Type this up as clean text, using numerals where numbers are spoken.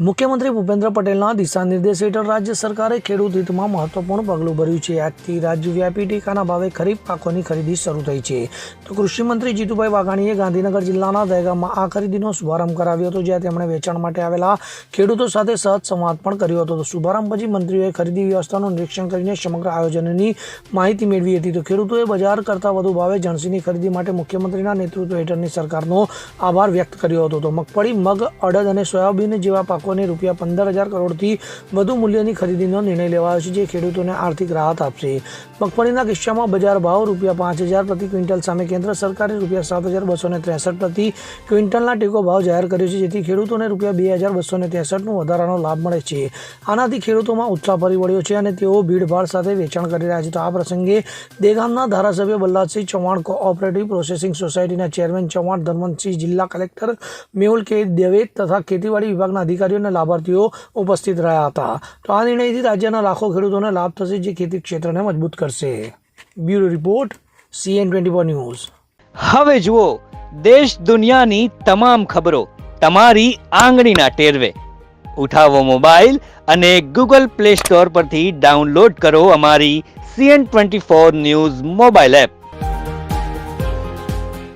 મુખ્યમંત્રી ભૂપેન્દ્ર પટેલના દિશા નિર્દેશ હેઠળ રાજ્ય સરકારે ખેડૂત હિતમાં મહત્વપૂર્ણ પગલું ભર્યું છે। આજથી રાજ્યવ્યાપી ટેકાના ભાવે ખરીફ પાકોની ખરીદી શરૂ થઈ છે। તો કૃષિમંત્રી જીતુભાઈ વાઘાણીએ ગાંધીનગર જિલ્લાના દહેગામમાં આ ખરીદીનો શુભારંભ કરાવ્યો હતો, જ્યાં તેમણે વેચાણ માટે આવેલા ખેડૂતો સાથે સહજ સંવાદ પણ કર્યો હતો। તો શુભારંભ પછી મંત્રીઓએ ખરીદી વ્યવસ્થાનું નિરીક્ષણ કરીને સમગ્ર આયોજનની માહિતી મેળવી હતી। તો ખેડૂતોએ બજાર કરતાં વધુ ભાવે જણસીની ખરીદી માટે મુખ્યમંત્રીના નેતૃત્વ હેઠળની સરકારનો આભાર વ્યક્ત કર્યો હતો। તો મગફળી, મગ, અડદ અને સોયાબીન જેવા પાકોને રૂપિયા 15,000 કરોડથી વધુ મૂલ્યની ખરીદીનો નિર્ણય લેવાયો છે, જે ખેડૂતોને આર્થિક રાહત આપશે। મગફળીના કિસ્સામાં બજાર ભાવ રૂપિયા 5,000 પ્રતિ ક્વિન્ટલ સામે કેન્દ્ર સરકારે રૂપિયા 7,263 પ્રતિ ક્વિન્ટલના ટેકો ભાવ જાહેર કર્યો છે, જેથી ખેડૂતોને રૂપિયા 2,263નો વધારાનો લાભ મળે છે। આનાથી ખેડૂતોમાં ઉત્સાહ ફરી વળ્યો છે અને તેઓ ભીડભાડ સાથે વેચાણ કરી રહ્યા છે। તો આ પ્રસંગે દેગામના ધારાસભ્ય બલ્લાદસિંહ ચૌહાણ, કોઓપરેટિવ પ્રોસેસિંગ સોસાયટીના ચેરમેન ચૌહાણ ધર્મનસિંહ, જિલ્લા કલેક્ટર મેહુલ કે દવે તથા ખેતીવાડી વિભાગના અધિકારીઓ અને લાભાર્થીઓ ઉપસ્થિત રહ્યા હતા। તો આ નિર્ણયથી રાજ્યના લાખો ખેડૂતોને લાભ થશે, જે ખેતી ક્ષેત્રને મજબૂત કરશે। Bureau report, CN24 news. હવે જુઓ દેશ દુનિયાની તમામ ખબરો તમારી આંગળીના ટેરવે। ઉઠાવો મોબાઈલ અને ગૂગલ પ્લે સ્ટોર પરથી ડાઉનલોડ કરો અમારી CN24 ન્યૂઝ મોબાઈલ એપ।